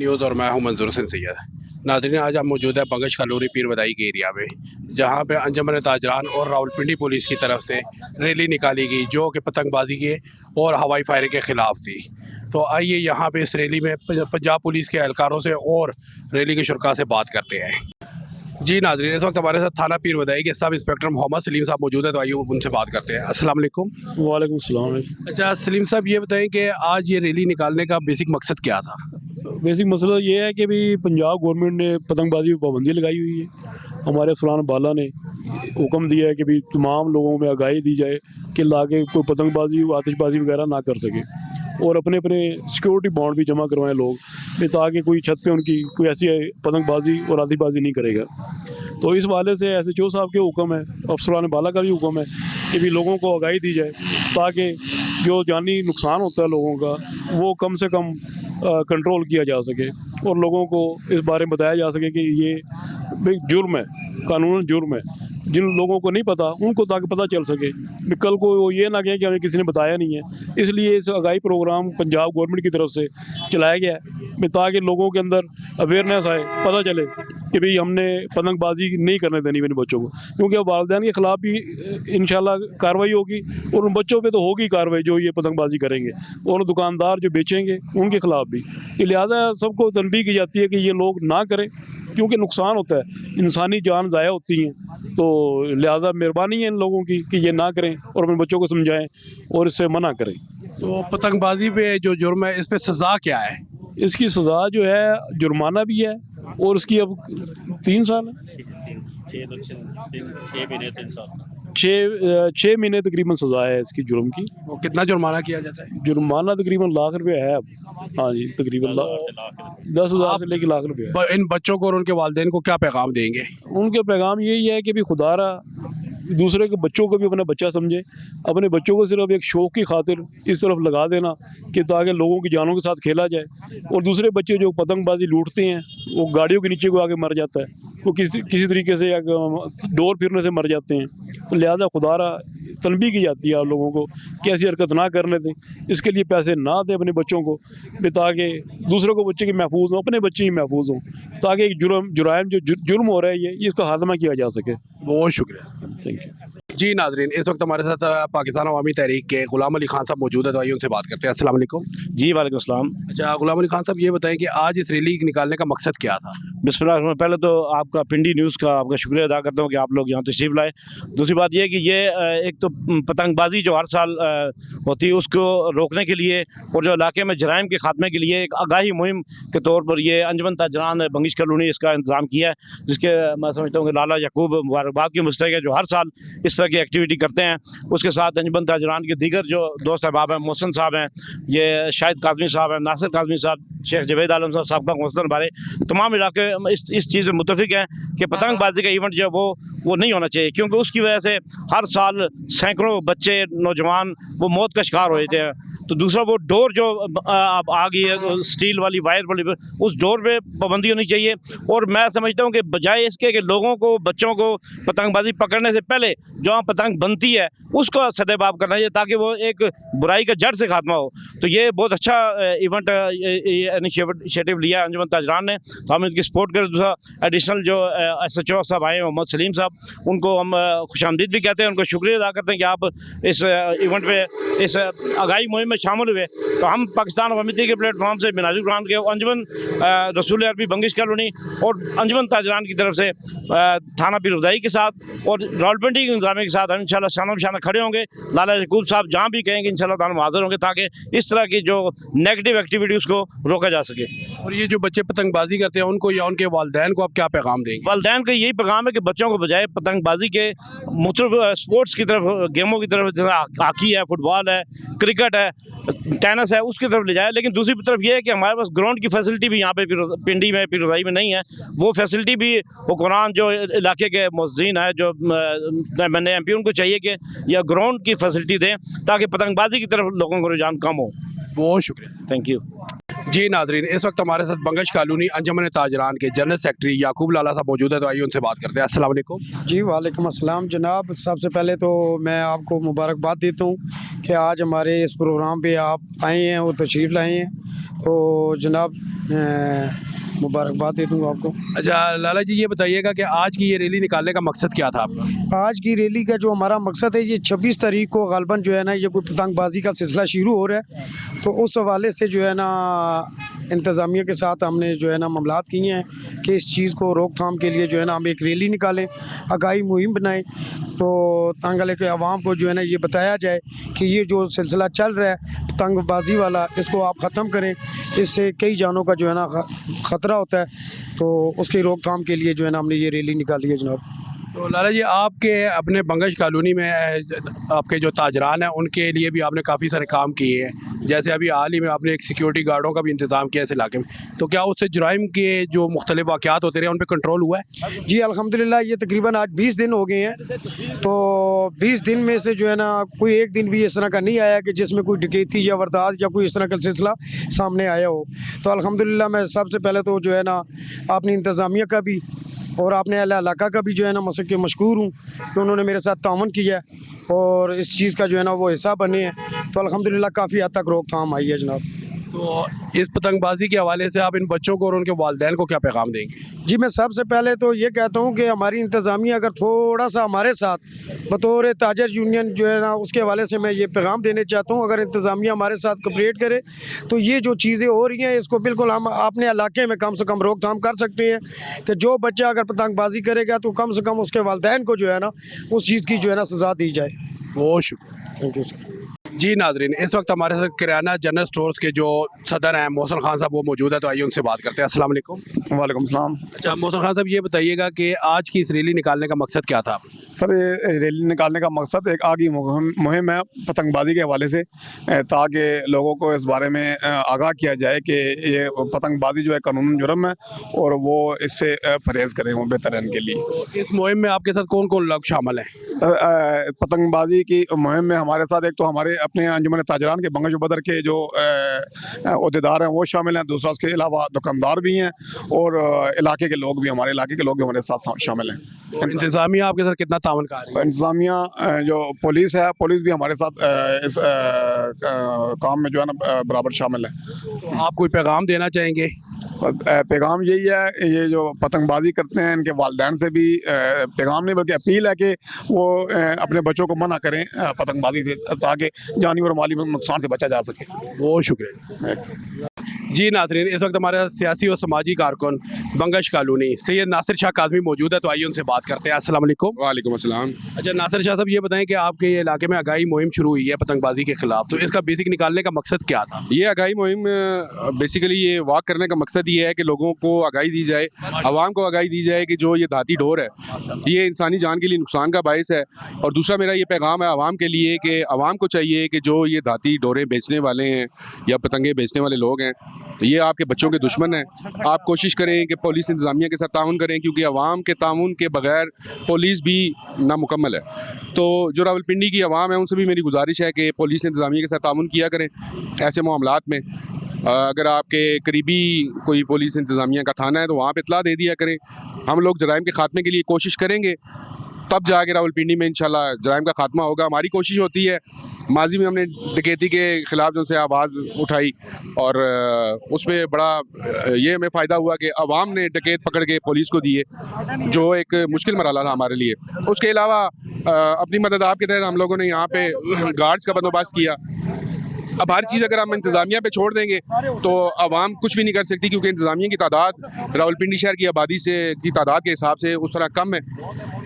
News और मैं हूं मंजूर हुसैन सैयद। नाज़रीन, आज हम मौजूद है बंगश कलोरी पीर वदाई के एरिया में, जहां पे अंजुमन ताजरान और रावलपिंडी पुलिस की तरफ से रैली निकाली गई जो कि पतंगबाजी के और हवाई फायरिंग के ख़िलाफ़ थी। तो आइए यहाँ पे इस रैली में पंजाब पुलिस के एहलकारों से और रैली के शुरका से बात करते हैं। जी नाज़रीन, इस वक्त हमारे साथ थाना पीर वदाई के सब इंस्पेक्टर मोहम्मद सलीम साहब मौजूद है, तो आइए उनसे बात करते हैं। अस्सलाम वालेकुम। वालेकुम सलाम। अच्छा सलीम साहब, ये बताएं कि आज ये रैली निकालने का बेसिक मकसद क्या था? बेसिक मसला ये है कि भी पंजाब गवर्नमेंट ने पतंगबाजी पर पाबंदी लगाई हुई है। हमारे फलान बाला ने हुक्म दिया है कि भी तमाम लोगों में आगाही दी जाए कि लाके कोई पतंगबाजी आतिशबाजी वगैरह ना कर सके, और अपने अपने सिक्योरिटी बॉन्ड भी जमा करवाएं लोग भी, ताकि कोई छत पे उनकी कोई ऐसी पतंगबाजी और आतिशबाजी नहीं करेगा। तो इस वाले से SHO साहब के हुक्म है, अफसरान बाला का भी हुक्म है कि भी लोगों को आगाही दी जाए ताकि जो जानी नुकसान होता है लोगों का वो कम से कम कंट्रोल किया जा सके, और लोगों को इस बारे में बताया जा सके कि ये भाई जुर्म है, कानूनन जुर्म है। जिन लोगों को नहीं पता उनको ताकि पता चल सके, कल को वो ये ना कहें कि हमें किसी ने बताया नहीं है। इसलिए इस आगाही प्रोग्राम पंजाब गवर्नमेंट की तरफ से चलाया गया है ताकि लोगों के अंदर अवेयरनेस आए, पता चले कि भाई हमने पतंगबाजी नहीं करने देनी अपने बच्चों को, क्योंकि अब वालिदैन के ख़िलाफ़ भी इंशाल्लाह कार्रवाई होगी, और उन बच्चों पे तो होगी कार्रवाई जो ये पतंगबाजी करेंगे, और दुकानदार जो बेचेंगे उनके ख़िलाफ़ भी। तो लिहाजा सबको तनबीह की जाती है कि ये लोग ना करें, क्योंकि नुकसान होता है, इंसानी जान ज़ाया होती हैं। तो लिहाजा मेहरबानी है इन लोगों की कि ये ना करें और अपने बच्चों को समझाएं और इससे मना करें। तो पतंगबाजी पे जो जुर्म है, इस पे सज़ा क्या है? इसकी सज़ा जो है जुर्माना भी है, और इसकी अब 3 साल है, 6 महीने तकरीबन सज़ा है इसकी जुर्म की। वो कितना जुर्माना किया जाता है? जुर्माना तकरीबन ₹1,00,000 है अब। हाँ जी, तकरीबन 10,000 से लेकर ₹1,00,000। इन बच्चों को और उनके वालिदैन को क्या पैगाम देंगे? उनके पैगाम यही है कि भी खुदारा दूसरे के बच्चों को भी अपना बच्चा समझे, अपने बच्चों को सिर्फ एक शौक़ की खातिर इस तरफ लगा देना कि ताकि लोगों की जानों के साथ खेला जाए, और दूसरे बच्चे जो पतंगबाजी लूटते हैं वो गाड़ियों के नीचे को आके मर जाता है, वो किसी तरीके से डोर फिरने से मर जाते हैं। तो लिहाजा खुदारा तनबीह की जाती है आप लोगों को कि ऐसी हरकत ना करने दें, इसके लिए पैसे ना दें अपने बच्चों को, ताकि दूसरों को बच्चे की महफूज हों, अपने बच्चे ही महफूज हों, ताकि एक जुराइम जो जुर्म हो रहा है ये इसका खात्मा किया जा सके। बहुत शुक्रिया। Thank you. जी नाज़रीन, इस वक्त हमारे साथ पाकिस्तान अवामी तहरीक के गुलाम अली खान साहब मौजूद है, तो आइए उनसे बात करते हैं। अस्सलाम वालेकुम। जी वालेकुम सलाम। अच्छा गुलाम अली खान साहब, ये बताएं कि आज इस रैली निकालने का मकसद क्या था? बिस्मिल्लाह, पहले तो आपका पिंडी न्यूज़ का आपका शुक्रिया अदा करता हूँ कि आप लोग यहाँ तशरीफ़ लाए। दूसरी बात यह कि ये एक तो पतंगबाजी जो हर साल होती है उसको रोकने के लिए, और जो इलाके में जराइम के खात्मे के लिए एक आगाही मुहिम के तौर पर ये अंजुमन ताजरान बंगिश कॉलोनी इसका इंतज़ाम किया है, जिसके मैं समझता हूँ कि लाला याकूब मुबारकबाद के मुस्तहिक है जो हर साल इस तरह की एक्टिविटी करते हैं। उसके साथ अंजुमन ताजरान के दीगर जो दोस्त अहबाब हैं, मोहसिन साहब हैं, ये शाहिद काज़मी साहब हैं, नासिर काज़मी साहब, शेख जवेद आलम साहब, साबका कौंसलर बारे, तमाम इलाके इस चीज़ से मुतफिक हैं कि पतंगबाजी का इवेंट जो है वो नहीं होना चाहिए, क्योंकि उसकी वजह से हर साल सैकड़ों बच्चे नौजवान वो मौत का शिकार हो जाते हैं। तो दूसरा वो डोर जो अब आ गई है स्टील वाली वायर वाली, उस डोर पे पाबंदी होनी चाहिए। और मैं समझता हूँ कि बजाय इसके कि लोगों को, बच्चों को पतंगबाजी पकड़ने से पहले जहाँ पतंग बनती है उसको सदेबाब करना चाहिए, ताकि वो एक बुराई का जड़ से खात्मा हो। तो ये बहुत अच्छा इवेंट इनिशिएटिव लिया अंजुमन ताजरान ने, तो हम इनकी सपोर्ट करें। दूसरा एडिशनल जो SHO साहब आए मोहम्मद सलीम साहब, उनको हम खुशामदीद भी कहते हैं, उनको शुक्रिया अदा करते हैं कि आप इस इवेंट पे, इस आगाही मुहिम में शामिल हुए। तो हम पाकिस्तान अवामी तहरीक के प्लेटफॉर्म से बिनाजुर कुरान के अंजुमन रसूल अरबी बंगिश कॉलोनी और अंजुमन ताजरान की तरफ से थाना पीर वदाई के साथ और रावलपिंडी के इंतजामिया के साथ हम इंशाल्लाह शाना बशाना खड़े होंगे। लाला याकूब साहब जहाँ भी कहेंगे इंशाल्लाह ताला हम हाजिर होंगे, ताकि इस तरह की जो नेगेटिव एक्टिविटी उसको रोका जा सके। और ये जो बच्चे पतंगबाजी करते हैं उनको या उनके वालिदैन को आप क्या पैगाम देंगे? वालिदैन का यही पैगाम है कि बच्चों को बजाय पतंगबाजी के मुख्तलिफ स्पोर्ट्स की तरफ, गेमों की तरफ, जैसे हॉकी है, फुटबॉल है, क्रिकेट है, टेनिस है, उसकी तरफ ले जाए। लेकिन दूसरी तरफ ये है कि हमारे पास ग्राउंड की फैसिलिटी भी यहाँ पे पिंडी में, पीर वदाई में नहीं है। वो फैसिलिटी भी हुक्मरान जो इलाके के मुअज़्ज़िन है, जो मैंने MP उनको चाहिए कि यह ग्राउंड की फैसिलिटी दें ताकि पतंगबाजी की तरफ लोगों का रुझान कम हो। बहुत शुक्रिया। Thank you. जी नाजरीन, इस वक्त हमारे साथ बंगश कॉलोनी अंजुमन ताजरान के जनरल सेक्रेटरी याकूब लाला साहब मौजूद है, तो आइए उनसे बात करते हैं। अस्सलाम वालेकुम। जी वालेकुम अस्सलाम जनाब। सबसे पहले तो मैं आपको मुबारकबाद देता हूँ कि आज हमारे इस प्रोग्राम पे आप आए हैं और तशरीफ़ लाए हैं, तो जनाब मुबारकबाद देता हूँ आपको। अच्छा लाला जी, ये बताइएगा कि आज की ये रैली निकालने का मकसद क्या था आपका? आज की रैली का जो हमारा मकसद है, ये 26 तारीख को गालबन जो है ना, ये कोई पतंगबाजी का सिलसिला शुरू हो रहा है, तो उस हवाले से जो है ना इंतज़ामिया के साथ हमने जो है ना मामलात किए हैं कि इस चीज़ को रोकथाम के लिए जो है ना हम एक रैली निकालें, आगाही मुहिम बनाएं, तो तांगले के आवाम को जो है ना ये बताया जाए कि ये जो सिलसिला चल रहा है पतंगबाजी वाला, इसको आप ख़त्म करें, इससे कई जानों का जो है ना ख़तरा होता है, तो उसकी रोकथाम के लिए जो है ना हमने ये रैली निकाली है जनाब। तो लाला जी, आपके अपने बंगश कॉलोनी में आपके जो ताजरान हैं उनके लिए भी आपने काफ़ी सारे काम किए हैं, जैसे अभी हाल ही में आपने एक सिक्योरिटी गार्डों का भी इंतज़ाम किया इस इलाके में, तो क्या उससे जुराइम के जो मुख्तलिफ वाक़यात होते रहे उन पर कंट्रोल हुआ है? जी अल्हम्दुलिल्लाह, ये तकरीबन आज 20 दिन हो गए हैं, तो 20 दिन में से जो है ना कोई एक दिन भी इस तरह का नहीं आया कि जिसमें कोई डकैती या वारदात या कोई इस तरह का सिलसिला सामने आया हो। तो अल्हम्दुलिल्लाह मैं सबसे पहले तो जो है ना अपनी इंतज़ामिया का भी और अपने अहले इलाका का भी जो है ना मशकूर हूँ कि उन्होंने मेरे साथ ताउन किया है और इस चीज़ का जो है ना वो हिस्सा बने हैं, तो अल्हम्दुलिल्लाह काफ़ी हद तक रोकथाम आई है जनाब। तो इस पतंगबाजी के हवाले से आप इन बच्चों को और उनके वालिदैन को क्या पैगाम देंगे? जी मैं सबसे पहले तो ये कहता हूँ कि हमारी इंतज़ामिया अगर थोड़ा सा हमारे साथ बतौर ताजर यूनियन जो है ना, उसके हवाले से मैं ये पैगाम देने चाहता हूँ, अगर इंतज़ामिया हमारे साथ कोऑपरेट करे तो ये जो चीज़ें हो रही हैं इसको बिल्कुल हम अपने इलाके में कम से कम रोकथाम कर सकते हैं कि जो बच्चा अगर पतंगबाजी करेगा तो कम से कम उसके वालिदैन को जो है ना उस चीज़ की जो है ना सज़ा दी जाए। बहुत शुक्रिया। Thank you sir. जी नाजरीन, इस वक्त हमारे साथ किराना जनरल स्टोर्स के जो सदर हैं मोहसिन खान साहब, वो मौजूद है, तो आइए उनसे बात करते हैं। अस्सलाम वालेकुम। वालेकुम सलाम। अच्छा मोहसिन खान साहब, ये बताइएगा कि आज की इस रैली निकालने का मकसद क्या था? सर, ये रैली निकालने का मकसद एक आगे मुहिम है पतंगबाजी के हवाले से, ताकि लोगों को इस बारे में आगाह किया जाए कि ये पतंगबाजी जो है कानूनन जुर्म है और वो इससे परहेज़ करें वो बेहतर रहने के लिए। तो इस मुहिम में आपके साथ कौन कौन लोग शामिल हैं? पतंगबाजी की मुहिम में हमारे साथ एक तो हमारे अपने अंजुमन ताजरान के बंगश बदर के जो अहदेदार हैं वो शामिल हैं, दूसरा उसके अलावा दुकानदार भी हैं और इलाके के लोग भी, हमारे इलाके के लोग भी हमारे साथ शामिल हैं। तो इंतज़ामिया आपके साथ कितना तावन कर रही है? इंतज़ामिया जो पुलिस है, पुलिस भी हमारे साथ इस काम में जो है ना बराबर शामिल है। तो आप कोई पैगाम देना चाहेंगे? पैगाम यही है, ये जो पतंगबाजी करते हैं इनके वालिदैन से भी पैगाम नहीं बल्कि अपील है कि वो अपने बच्चों को मना करें पतंगबाजी से, ताकि जानी और माली नुकसान से बचा जा सके। बहुत शुक्रिया। जी नाज़रीन, इस वक्त हमारे साथ सियासी और समाजी कारकुन बंगश कॉलोनी सैयद नासिर शाह काज़मी मौजूद है, तो आइए उनसे बात करते हैं। अस्सलाम वालेकुम। वालेकुम अस्सलाम। अच्छा नासिर शाह साहब, ये बताएं कि आपके ये इलाके में आगाही मुहिम शुरू हुई है पतंगबाजी के खिलाफ, तो इसका बेसिक निकालने का मकसद क्या था? ये आगाही मुहिम बेसिकली ये वाक करने का मकसद ये है कि लोगों को आगाही दी जाए, आवाम को आगाही दी जाए कि जो ये धाती डोर है ये इंसानी जान के लिए नुकसान का बायस है। और दूसरा मेरा ये पैगाम है आवाम के लिए कि आवाम को चाहिए कि जो ये धाती डोरें बेचने वाले हैं या पतंगे बेचने वाले लोग हैं, ये आपके बच्चों के दुश्मन हैं। आप कोशिश करें कि पुलिस इंतज़ामिया के साथ ताउन करें, क्योंकि आवाम के ताउन के बगैर पुलिस भी नामुकम्मल है। तो जो रावलपिंडी की आवाम है उनसे भी मेरी गुजारिश है कि पुलिस इंतज़ामिया के साथ ताउन किया करें ऐसे मामलात में। अगर आपके करीबी कोई पुलिस इंतज़ामिया का थाना है तो वहाँ पर इतला दे दिया करें। हम लोग जराइम के ख़ात्मे के लिए कोशिश करेंगे, तब जाके रावलपिंडी में इंशाल्लाह जराइम का खात्मा होगा। हमारी कोशिश होती है, माजी में हमने डकैती के ख़िलाफ़ जो से आवाज़ उठाई और उसमें बड़ा ये हमें फ़ायदा हुआ कि अवाम ने डकैत पकड़ के पुलिस को दिए, जो एक मुश्किल मरहला था हमारे लिए। उसके अलावा अपनी मदद आपके तहत हम लोगों ने यहाँ पे गार्ड्स का बंदोबस्त किया। अब हर चीज़ अगर हम इंतज़ामिया पे छोड़ देंगे तो आवाम कुछ भी नहीं कर सकती, क्योंकि इंतज़ामिया की तादाद रावलपिंडी शहर की आबादी से की तादाद के हिसाब से उस तरह कम है।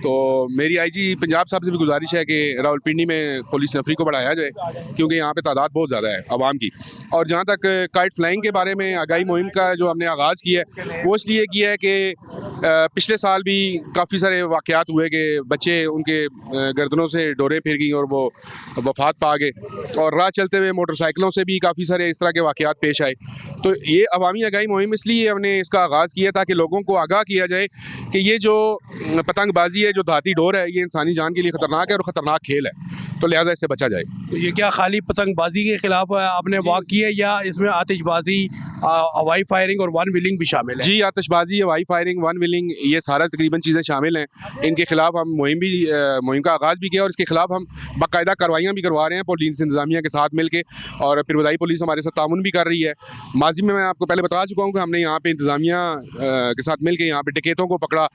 तो मेरी आईजी पंजाब साहब से भी गुजारिश है कि रावलपिंडी में पुलिस नफरी को बढ़ाया जाए, क्योंकि यहाँ पे तादाद बहुत ज़्यादा है आवाम की। और जहाँ तक काइट फ्लाइंग के बारे में आगाही मुहिम का जो हमने आगाज़ किया है वो इसलिए किया है कि पिछले साल भी काफ़ी सारे वाक़यात हुए कि बच्चे उनके गर्दनों से डोरें फिर गई और वो वफ़ात पा गए, और राह चलते हुए मोटरसाइकिलों से भी काफ़ी सारे इस तरह के वाक़यात पेश आए। तो ये अवामी आगाही मुहिम इसलिए हमने इसका आगाज़ किया ताकि लोगों को आगाह किया जाए कि ये जो पतंगबाजी है, जो धाती डोर है, ये इंसानी जान के लिए ख़तरनाक है और ख़तरनाक खेल है, तो लिहाजा इससे बचा जाए। तो ये क्या खाली पतंगबाजी के खिलाफ आपने वाक की है या इसमें आतिशबाजी, हवाई फायरिंग और वन व्हीलिंग भी शामिल है? जी, आतिशबाजी, हवाई फायरिंग, वन व्हीलिंग, ये सारा तकरीबन चीज़ें शामिल हैं। इनके खिलाफ हम मुहिम का आगाज़ भी किया और इसके खिलाफ हम बाकायदा कार्रवाइयाँ भी करवा रहे हैं पुलिस इंतज़ामिया के साथ मिल के, और पिरवदाई पुलिस हमारे साथ तामुन भी कर रही है। माजी में मैं आपको पहले बता चुका हूँ कि हमने यहाँ पे इंतज़ामिया के साथ मिल के यहाँ पे डकैतों को पकड़ा।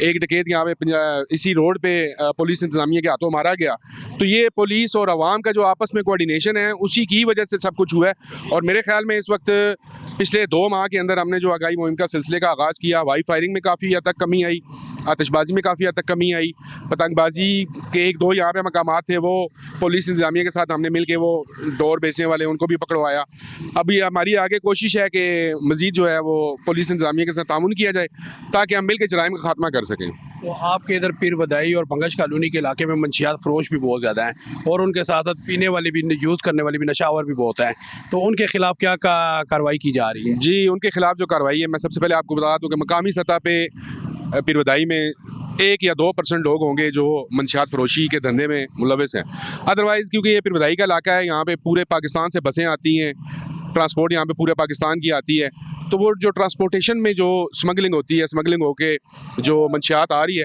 एक डकैत यहाँ पे इसी रोड पे पुलिस इंतज़ामिया के हाथों मारा गया। तो ये पुलिस और आवाम का जो आपस में कोऑर्डिनेशन है, उसी की वजह से सब कुछ हुआ है। और मेरे ख्याल में इस वक्त पिछले 2 माह के अंदर हमने जो आगाही मुहिम का सिलसिले का आगाज़ किया, हवाई फायरिंग में काफ़ी हद तक कमी आई, आतिशबाजी में काफ़ी हद तक कमी आई, पतंगबाजी के 1-2 यहाँ पे मकामात थे, वो पुलिस इंतज़ामिया के साथ हमने मिल के वो डोर बेचने वाले उनको भी पकड़वाया। अभी हमारी आगे कोशिश है कि मज़ीद जो है वो पुलिस इंतज़ामिया के साथ तामुन किया जाए ताकि हम मिल के जराइम का खात्मा कर सकें। तो आपके इधर पीरवदाई और बंगश कॉलोनी के इलाके में मंशियात फरोश भी बहुत ज़्यादा हैं और उनके साथ साथ पीने वाले भी, यूज़ करने वाले भी, नशावर भी बहुत हैं, तो उनके खिलाफ क्या कार्रवाई की जा रही है? जी, उनके खिलाफ जो कार्रवाई है, मैं सबसे पहले आपको बता दूं कि मकामी सतह पे पीरवदाई में 1 या 2% लोग होंगे जो मंशियात फरोशी के धंधे में मुलविस हैं। अदरवाइज़ क्योंकि ये पीरवदाई का इलाका है, यहाँ पे पूरे पाकिस्तान से बसें आती हैं, ट्रांसपोर्ट यहाँ पे पूरे पाकिस्तान की आती है, तो वो जो ट्रांसपोर्टेशन में जो स्मगलिंग होती है, स्मगलिंग होके जो मंशियात आ रही है,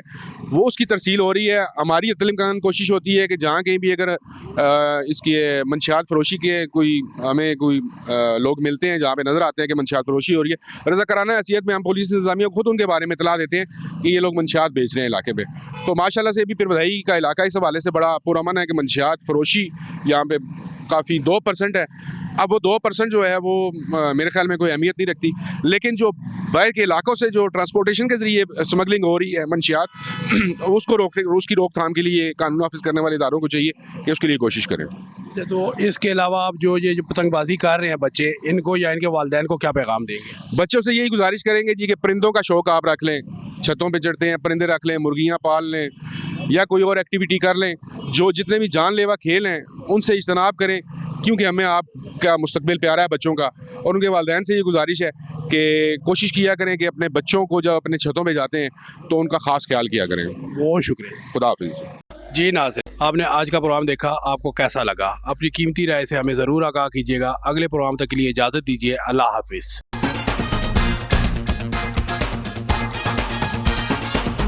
वो उसकी तरसील हो रही है। हमारी तलीम कोशिश होती है कि जहाँ कहीं भी अगर इसकी मंशियात फरोशी के हमें कोई लोग मिलते हैं जहाँ पे नज़र आते हैं कि मंशियात फरोशी हो रही है, रज़ाकाराना हैसियत में हम पुलिस इंतज़ामिया खुद उनके बारे में इतला देते हैं कि ये लोग मंशियात बेच रहे हैं इलाके पे। तो माशाल्लाह से भी पीरवदाई का इलाका इस हवाले से बड़ा पुरअमन है कि मंशियात फरोशी यहाँ पे काफ़ी 2% है। अब वो 2% जो है वो मेरे ख्याल में कोई अहमियत नहीं रखती, लेकिन जो बाहर के इलाकों से जो ट्रांसपोर्टेशन के ज़रिए स्मगलिंग हो रही है मंशियात, उसकी रोकथाम के लिए कानून नाफिज करने वाले इदारों को चाहिए कि उसके लिए कोशिश करें। तो इसके अलावा आप जो पतंगबाजी कर रहे हैं बच्चे, इनको या इनके वालिदैन को क्या पैगाम देंगे? बच्चों से यही गुजारिश करेंगे जी कि परिंदों का शौक़ आप रख लें, छतों पे चढ़ते हैं परिंदे रख लें, मुर्गियाँ पाल लें या कोई और एक्टिविटी कर लें। जो जितने भी जानलेवा खेल हैं उनसे इज्तनाब करें, क्योंकि हमें आपका मुस्तकबिल प्यारा है बच्चों का। और उनके वालिदैन से ये गुजारिश है कि कोशिश किया करें कि अपने बच्चों को जब अपने छतों पे जाते हैं तो उनका ख़ास ख्याल किया करें। बहुत शुक्रिया, खुदा हाफिज़। जी नाज़रीन, आपने आज का प्रोग्राम देखा, आपको कैसा लगा? अपनी कीमती राय से हमें ज़रूर आगाह कीजिएगा। अगले प्रोग्राम तक के लिए इजाज़त दीजिए। अल्लाह हाफिज़।